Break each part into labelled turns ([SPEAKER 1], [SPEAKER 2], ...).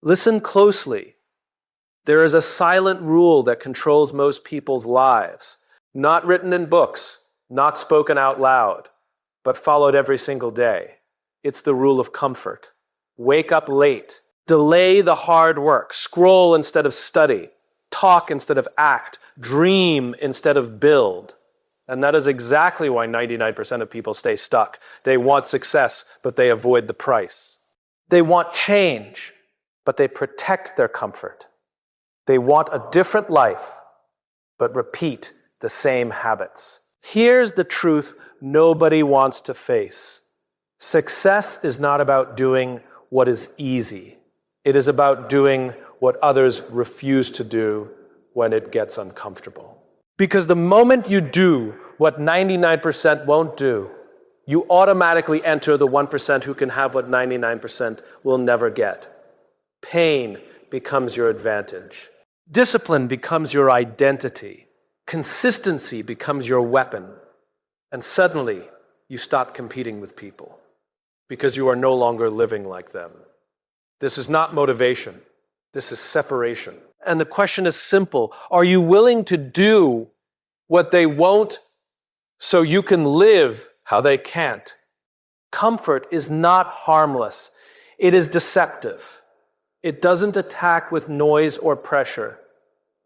[SPEAKER 1] Listen closely. There is a silent rule that controls most people's lives, not written in books, not spoken out loud, but followed every single day. It's the rule of comfort. Wake up late. Delay the hard work. Scroll instead of study. Talk instead of act. Dream instead of build. And that is exactly why 99% of people stay stuck. They want success, but they avoid the price. They want change, but they protect their comfort. They want a different life, but repeat the same habits. Here's the truth nobody wants to face. Success is not about doing what is easy. It is about doing what others refuse to do when it gets uncomfortable. Because the moment you do what 99% won't do, you automatically enter the 1% who can have what 99% will never get. Pain becomes your advantage. Discipline becomes your identity. Consistency becomes your weapon. And suddenly, you stop competing with people because you are no longer living like them. This is not motivation. This is separation. And the question is simple. Are you willing to do what they won't so you can live how they can't? Comfort is not harmless. It is deceptive. It doesn't attack with noise or pressure.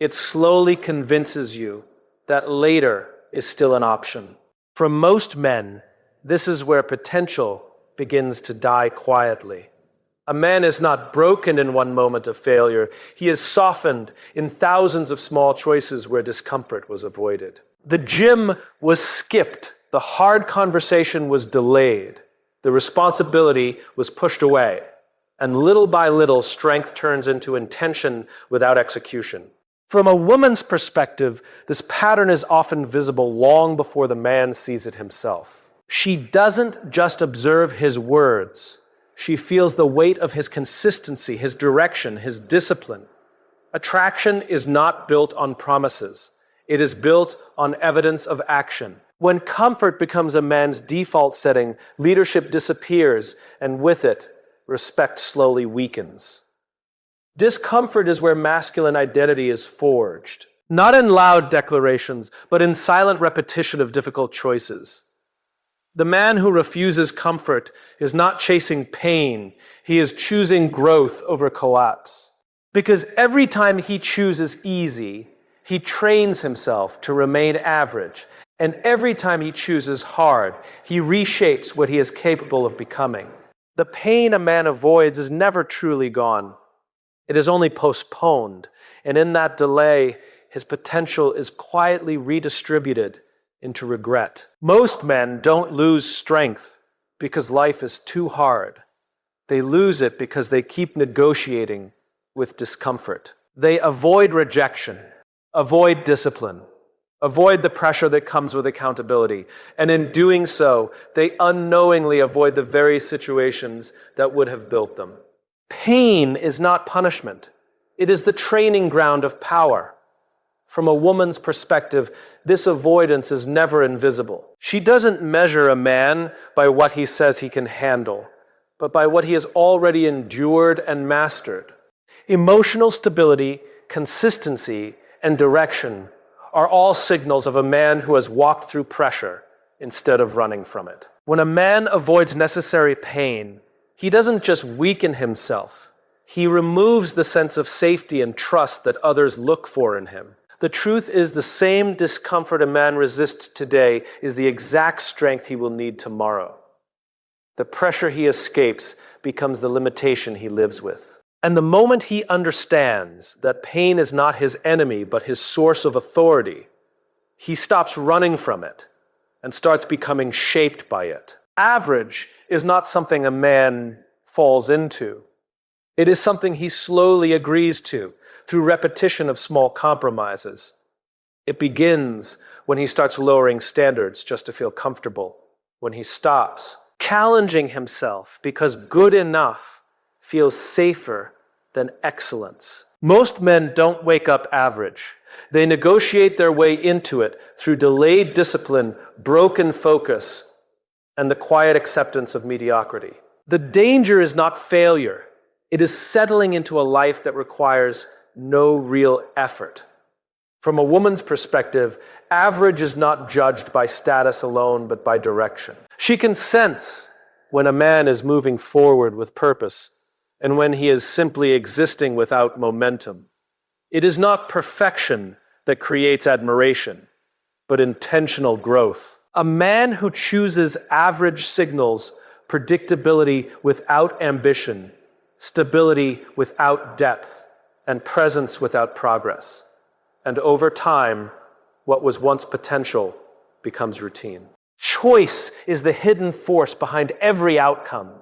[SPEAKER 1] It slowly convinces you that later is still an option. For most men, this is where potential begins to die quietly. A man is not broken in one moment of failure. He is softened in thousands of small choices where discomfort was avoided. The gym was skipped. The hard conversation was delayed. The responsibility was pushed away. And little by little, strength turns into intention without execution. From a woman's perspective, this pattern is often visible long before the man sees it himself. She doesn't just observe his words. She feels the weight of his consistency, his direction, his discipline. Attraction is not built on promises. It is built on evidence of action. When comfort becomes a man's default setting, leadership disappears, and with it, respect slowly weakens. Discomfort is where masculine identity is forged, not in loud declarations, but in silent repetition of difficult choices. The man who refuses comfort is not chasing pain, he is choosing growth over collapse. Because every time he chooses easy, he trains himself to remain average, and every time he chooses hard, he reshapes what he is capable of becoming. The pain a man avoids is never truly gone. It is only postponed, and in that delay, his potential is quietly redistributed into regret. Most men don't lose strength because life is too hard. They lose it because they keep negotiating with discomfort. They avoid rejection, avoid discipline, avoid the pressure that comes with accountability, and in doing so, they unknowingly avoid the very situations that would have built them. Pain is not punishment. It is the training ground of power. From a woman's perspective, this avoidance is never invisible. She doesn't measure a man by what he says he can handle, but by what he has already endured and mastered. Emotional stability, consistency, and direction are all signals of a man who has walked through pressure instead of running from it. When a man avoids necessary pain, he doesn't just weaken himself. He removes the sense of safety and trust that others look for in him. The truth is, the same discomfort a man resists today is the exact strength he will need tomorrow. The pressure he escapes becomes the limitation he lives with. And the moment he understands that pain is not his enemy but his source of authority, he stops running from it and starts becoming shaped by it. Average is not something a man falls into. It is something he slowly agrees to through repetition of small compromises. It begins when he starts lowering standards just to feel comfortable, when he stops challenging himself because good enough feels safer than excellence. Most men don't wake up average. They negotiate their way into it through delayed discipline, broken focus, and the quiet acceptance of mediocrity. The danger is not failure, It is settling into a life that requires no real effort. From a woman's perspective, average is not judged by status alone, but by direction. She can sense when a man is moving forward with purpose and when he is simply existing without momentum. It is not perfection that creates admiration, but intentional growth. A man who chooses average signals predictability without ambition, stability without depth, and presence without progress. And over time, what was once potential becomes routine. Choice is the hidden force behind every outcome.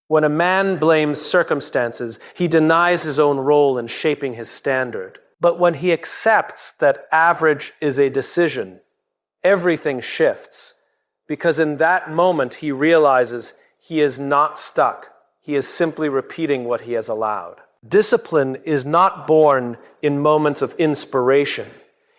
[SPEAKER 1] When a man blames circumstances, he denies his own role in shaping his standard. But when he accepts that average is a decision, everything shifts, because in that moment he realizes he is not stuck. He is simply repeating what he has allowed. Discipline is not born in moments of inspiration.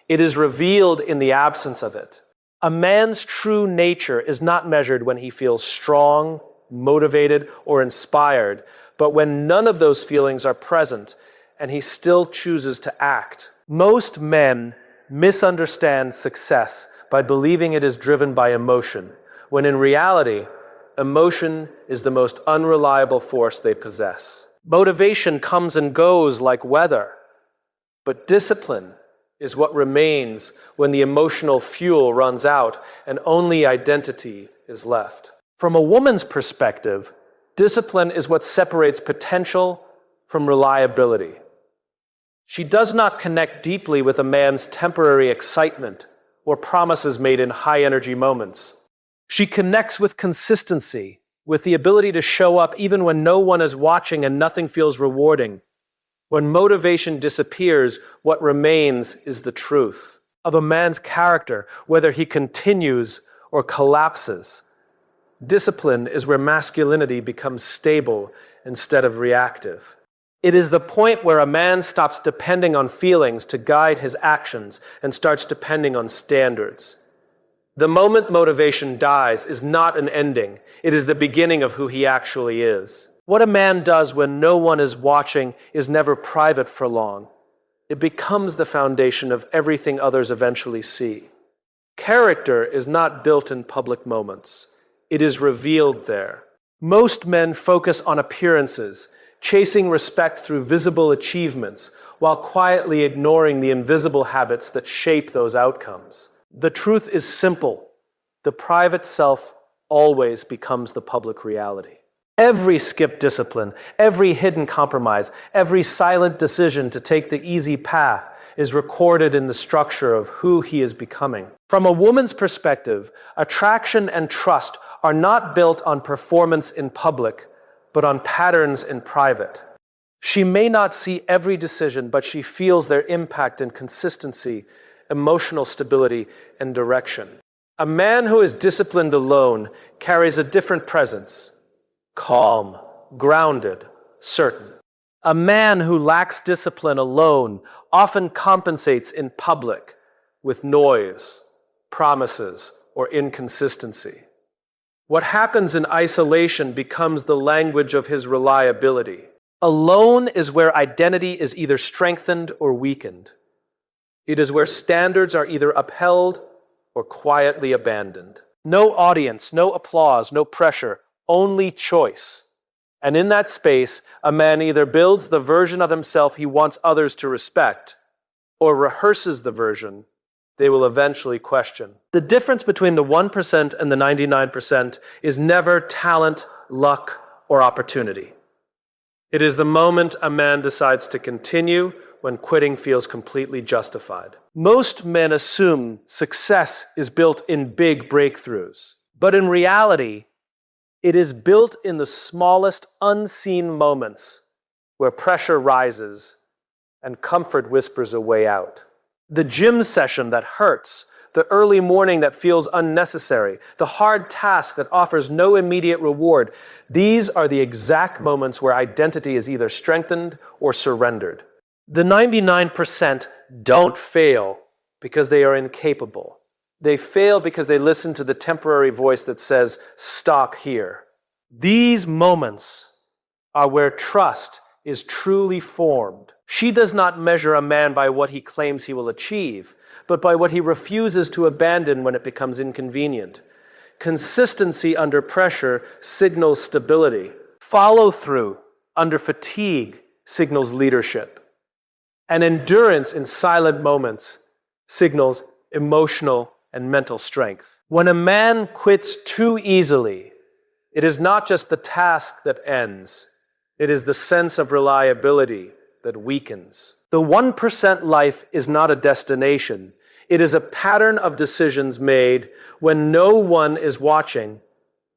[SPEAKER 1] It is revealed in the absence of it. A man's true nature is not measured when he feels strong, motivated, or inspired, but when none of those feelings are present and he still chooses to act. Most men misunderstand success by believing it is driven by emotion, when in reality, emotion is the most unreliable force they possess. Motivation comes and goes like weather, but discipline is what remains when the emotional fuel runs out and only identity is left. From a woman's perspective, discipline is what separates potential from reliability. She does not connect deeply with a man's temporary excitement or promises made in high-energy moments. She connects with consistency, with the ability to show up even when no one is watching and nothing feels rewarding. When motivation disappears, what remains is the truth of a man's character, whether he continues or collapses. Discipline is where masculinity becomes stable instead of reactive. It is the point where a man stops depending on feelings to guide his actions and starts depending on standards. The moment motivation dies is not an ending. It is the beginning of who he actually is. What a man does when no one is watching is never private for long. It becomes the foundation of everything others eventually see. Character is not built in public moments. It is revealed there. Most men focus on appearances, chasing respect through visible achievements, while quietly ignoring the invisible habits that shape those outcomes. The truth is simple. The private self always becomes the public reality. Every skipped discipline, every hidden compromise, every silent decision to take the easy path is recorded in the structure of who he is becoming. From a woman's perspective, attraction and trust are not built on performance in public, but on patterns in private. She may not see every decision, but she feels their impact in consistency, emotional stability, and direction. A man who is disciplined alone carries a different presence. Calm, grounded, certain. A man who lacks discipline alone often compensates in public with noise, promises, or inconsistency. What happens in isolation becomes the language of his reliability. Alone is where identity is either strengthened or weakened. It is where standards are either upheld or quietly abandoned. No audience, no applause, no pressure, only choice. And in that space, a man either builds the version of himself he wants others to respect, or rehearses the version they will eventually question. The difference between the 1% and the 99% is never talent, luck, or opportunity. It is the moment a man decides to continue when quitting feels completely justified. Most men assume success is built in big breakthroughs, but in reality, it is built in the smallest unseen moments where pressure rises and comfort whispers a way out. The gym session that hurts, the early morning that feels unnecessary, the hard task that offers no immediate reward, these are the exact moments where identity is either strengthened or surrendered. The 99% don't fail because they are incapable. They fail because they listen to the temporary voice that says, "Stop here." These moments are where trust is truly formed. She does not measure a man by what he claims he will achieve, but by what he refuses to abandon when it becomes inconvenient. Consistency under pressure signals stability. Follow-through under fatigue signals leadership. And endurance in silent moments signals emotional and mental strength. When a man quits too easily, it is not just the task that ends, it is the sense of reliability that weakens. The 1% life is not a destination. It is a pattern of decisions made when no one is watching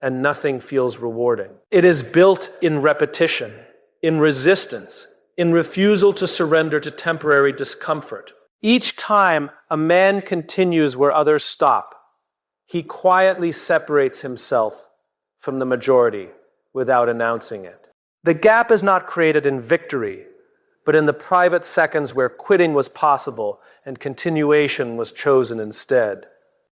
[SPEAKER 1] and nothing feels rewarding. It is built in repetition, in resistance, in refusal to surrender to temporary discomfort. Each time a man continues where others stop, he quietly separates himself from the majority without announcing it. The gap is not created in victory, but in the private seconds where quitting was possible and continuation was chosen instead.